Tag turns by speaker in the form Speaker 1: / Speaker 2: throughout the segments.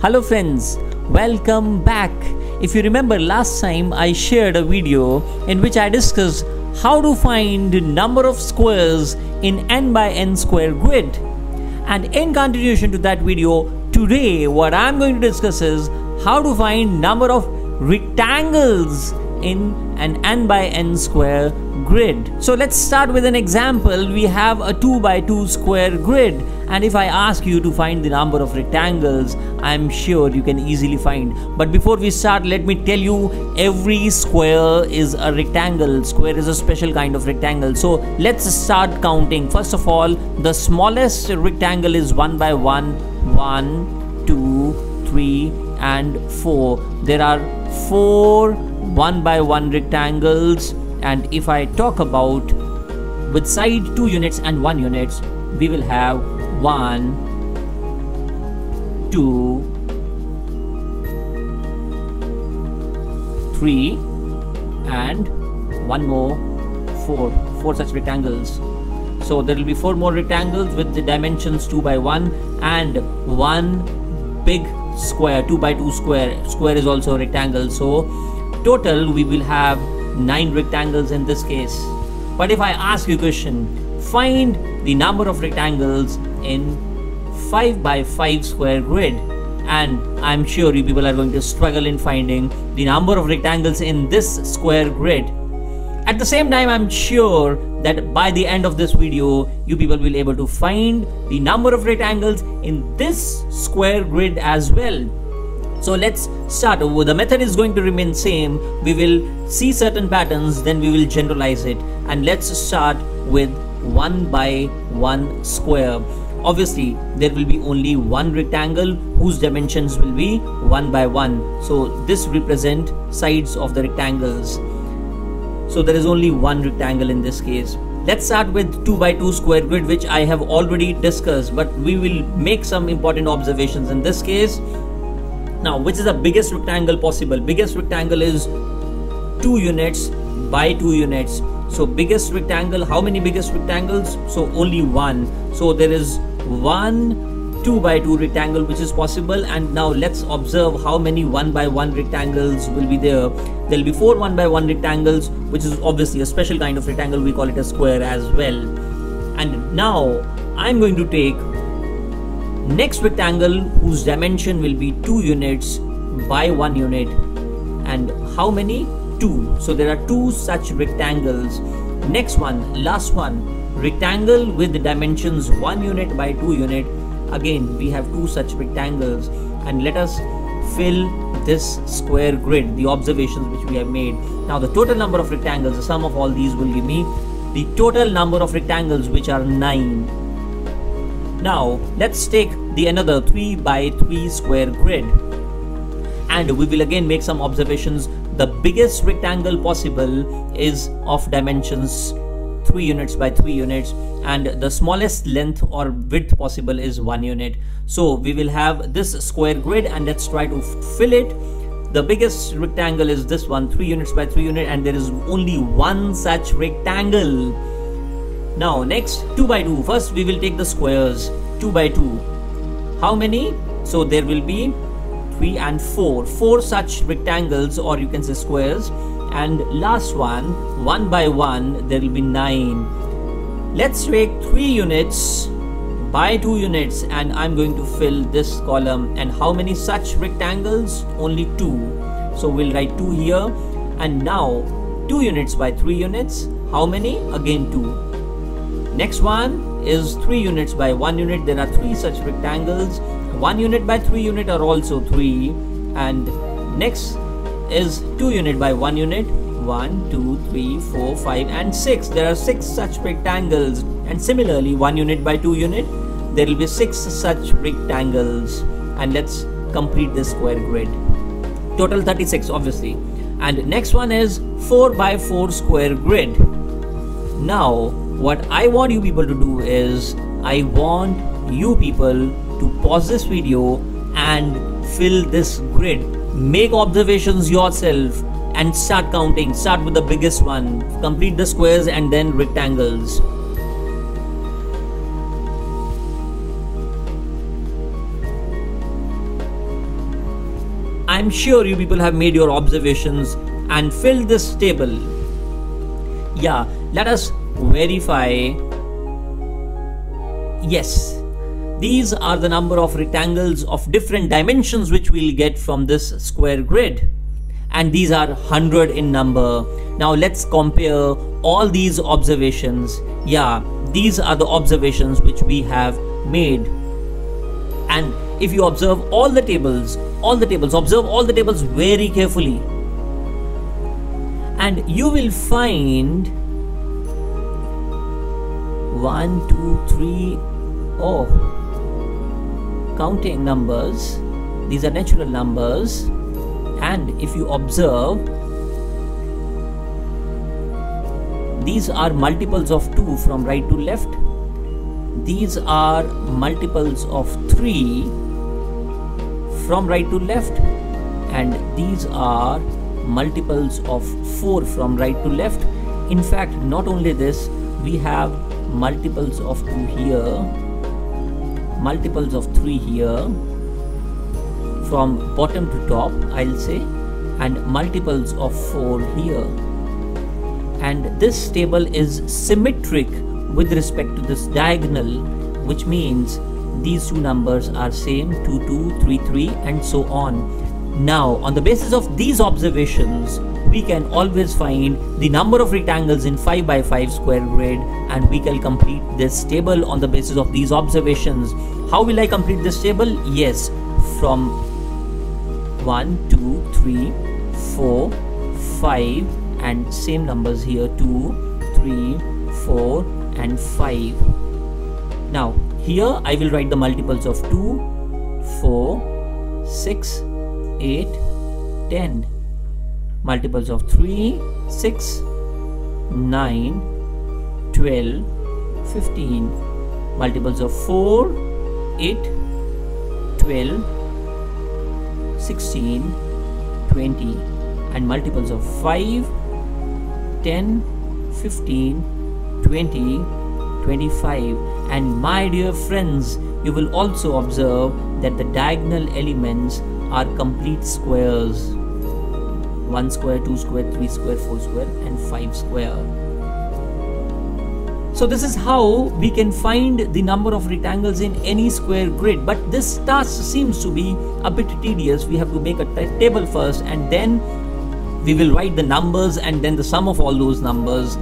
Speaker 1: Hello friends, welcome back. If you remember last time I shared a video in which I discussed how to find number of squares in n by n square grid. And in continuation to that video, today what I'm going to discuss is how to find number of rectangles in an n by n square grid. So let's start with an example. We have a 2 by 2 square grid, and if I ask you to find the number of rectangles, I'm sure you can easily find. But before we start, let me tell you, every square is a rectangle. Square is a special kind of rectangle. So let's start counting. First of all, the smallest rectangle is 1 by 1, 1, 2, 3 and 4. There are 4 1 by 1 rectangles, and if I talk about with side 2 units and 1 units, we will have 1, 2, 3 and one more 4 such rectangles. So there will be 4 more rectangles with the dimensions 2 by 1 and 1 big square. 2 by 2 square is also a rectangle. So total we will have 9 rectangles in this case. But if I ask you a question, find the number of rectangles in 5 by 5 square grid, and I'm sure you people are going to struggle in finding the number of rectangles in this square grid. At the same time, I'm sure that by the end of this video, you people will be able to find the number of rectangles in this square grid as well. So let's start. The method is going to remain same. We will see certain patterns, then we will generalize it. And let's start with 1 by 1 square. Obviously, there will be only one rectangle whose dimensions will be 1 by 1. So this represents sides of the rectangles. So there is only one rectangle in this case. Let's start with 2 by 2 square grid, which I have already discussed, but we will make some important observations in this case. Now, which is the biggest rectangle possible? Biggest rectangle is 2 units by 2 units. So biggest rectangle, how many biggest rectangles? So only one. So there is one 2 by 2 rectangle which is possible. And now let's observe how many 1 by 1 rectangles will be there. There will be 4 1 by 1 rectangles, which is obviously a special kind of rectangle. We call it a square as well. And now I'm going to take next rectangle whose dimension will be 2 units by 1 unit. And how many? 2. So there are 2 such rectangles. Next one, last one, rectangle with the dimensions 1 unit by 2 unit. Again, we have 2 such rectangles. And let us fill this square grid, the observations which we have made. Now the total number of rectangles, the sum of all these will give me the total number of rectangles, which are 9. Now let's take the another 3 by 3 square grid, and we will again make some observations. The biggest rectangle possible is of dimensions 3 units by 3 units, and the smallest length or width possible is 1 unit. So we will have this square grid, and let's try to fill it. The biggest rectangle is this one, 3 units by 3 unit, and there is only one such rectangle. Now next, 2 by 2. First we will take the squares. 2 by 2. How many? So there will be 3 and 4 such rectangles, or you can say squares. And last one, 1 by 1, there will be 9. Let's take 3 units by 2 units, and I'm going to fill this column. And how many such rectangles? Only 2. So we'll write 2 here. And now 2 units by 3 units. How many? Again 2. Next one is 3 units by 1 unit. There are 3 such rectangles. 1 unit by 3 unit are also 3. And next is 2 unit by 1 unit. 1, 2, 3, 4, 5 and 6. There are 6 such rectangles. And similarly, 1 unit by 2 unit, there will be 6 such rectangles. And let's complete this square grid. Total 36 obviously. And next one is 4 by 4 square grid. Now what I want you people to do is, I want you people to pause this video and fill this grid. Make observations yourself and start counting. Start with the biggest one. Complete the squares and then rectangles. I'm sure you people have made your observations and filled this table. Yeah, let us verify. Yes, these are the number of rectangles of different dimensions which we'll get from this square grid. And these are 100 in number. Now let's compare all these observations. Yeah, these are the observations which we have made. And if you observe all the tables, observe all the tables very carefully, and you will find 1, 2, 3, counting numbers. These are natural numbers. And if you observe, these are multiples of 2 from right to left. These are multiples of 3 from right to left. And these are multiples of 4 from right to left. In fact, not only this, we have multiples of 2 here, multiples of 3 here, from bottom to top, I'll say, and multiples of 4 here. And this table is symmetric with respect to this diagonal, which means these two numbers are same, 2, 2, 3, 3, and so on. Now, on the basis of these observations, we can always find the number of rectangles in 5 by 5 square grid, and we can complete this table on the basis of these observations. How will I complete this table? Yes, from 1, 2, 3, 4, 5, and same numbers here, 2, 3, 4, and 5. Now, here I will write the multiples of 2, 4, 6, 8, 10. Multiples of 3, 6, 9, 12, 15. Multiples of 4, 8, 12, 16, 20. And multiples of 5, 10, 15, 20, 25. And my dear friends, you will also observe that the diagonal elements are complete squares. 1 square, 2 square, 3 square, 4 square, and 5 square. So this is how we can find the number of rectangles in any square grid. But this task seems to be a bit tedious. We have to make a table first, and then we will write the numbers and then the sum of all those numbers.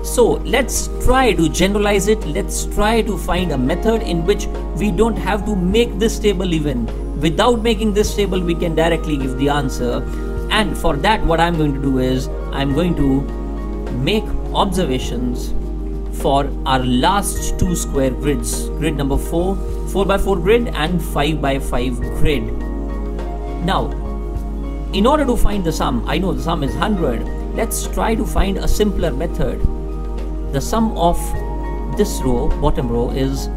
Speaker 1: So let's try to generalize it. Let's try to find a method in which we don't have to make this table even. Without making this table, we can directly give the answer. And for that, what I'm going to do is I'm going to make observations for our last two square grids, grid number 4 by 4 grid, and 5 by 5 grid. Now, in order to find the sum, I know the sum is 100. Let's try to find a simpler method. The sum of this row, bottom row, is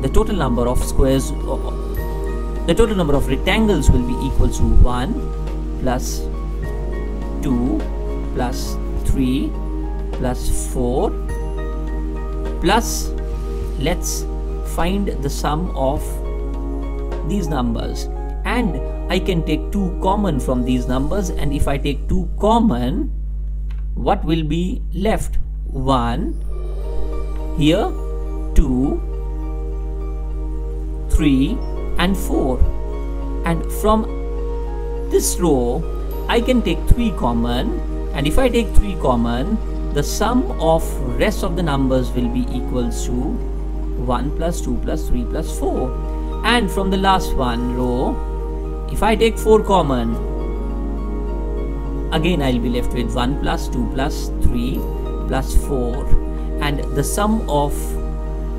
Speaker 1: the total number of squares, the total number of rectangles will be equal to 1 plus 2 plus 3 plus 4 plus, let's find the sum of these numbers, and I can take 2 common from these numbers, and if I take 2 common, what will be left? 1 here, 2, 3, and 4. And from this row I can take 3 common, and if I take 3 common, the sum of rest of the numbers will be equals to 1 plus 2 plus 3 plus 4. And from the last one row, if I take 4 common, again I'll be left with 1 plus 2 plus 3 plus 4. And the sum of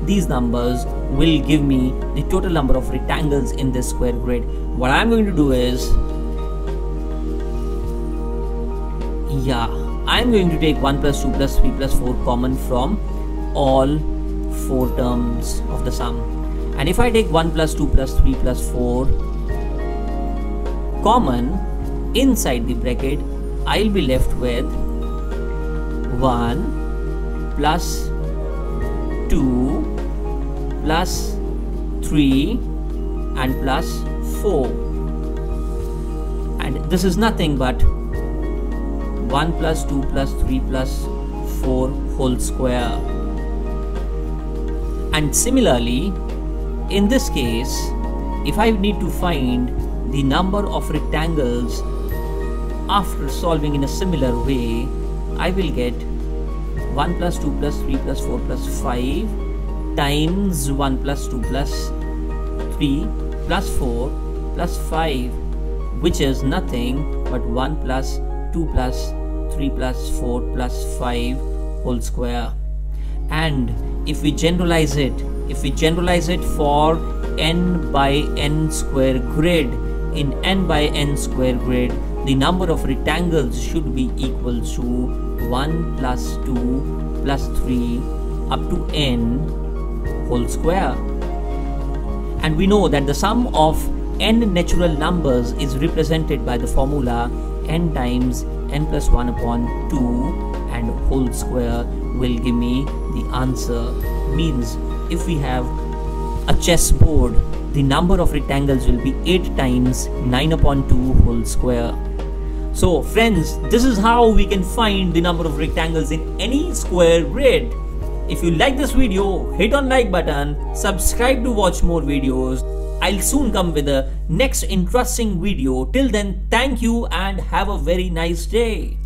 Speaker 1: these numbers will give me the total number of rectangles in this square grid. What I'm going to do is, I'm going to take 1 plus 2 plus 3 plus 4 common from all 4 terms of the sum. And if I take 1 plus 2 plus 3 plus 4 common inside the bracket, I'll be left with 1 plus 2 plus 3 and plus 4. this is nothing but 1 plus 2 plus 3 plus 4 whole square. And similarly, in this case, if I need to find the number of rectangles after solving in a similar way, I will get 1 plus 2 plus 3 plus 4 plus 5 times 1 plus 2 plus 3 plus 4 plus 5, which is nothing but 1 plus 2 plus 3 plus 4 plus 5 whole square. And if we generalize it for n by n square grid, in n by n square grid, the number of rectangles should be equal to 1 plus 2 plus 3 up to n whole square. And we know that the sum of n natural numbers is represented by the formula n times n plus 1 upon 2 and whole square will give me the answer. Means if we have a chessboard, the number of rectangles will be 8 times 9 upon 2 whole square. So friends, this is how we can find the number of rectangles in any square grid. If you like this video, hit on like button, subscribe to watch more videos. I'll soon come with the next interesting video. Till then, thank you and have a very nice day.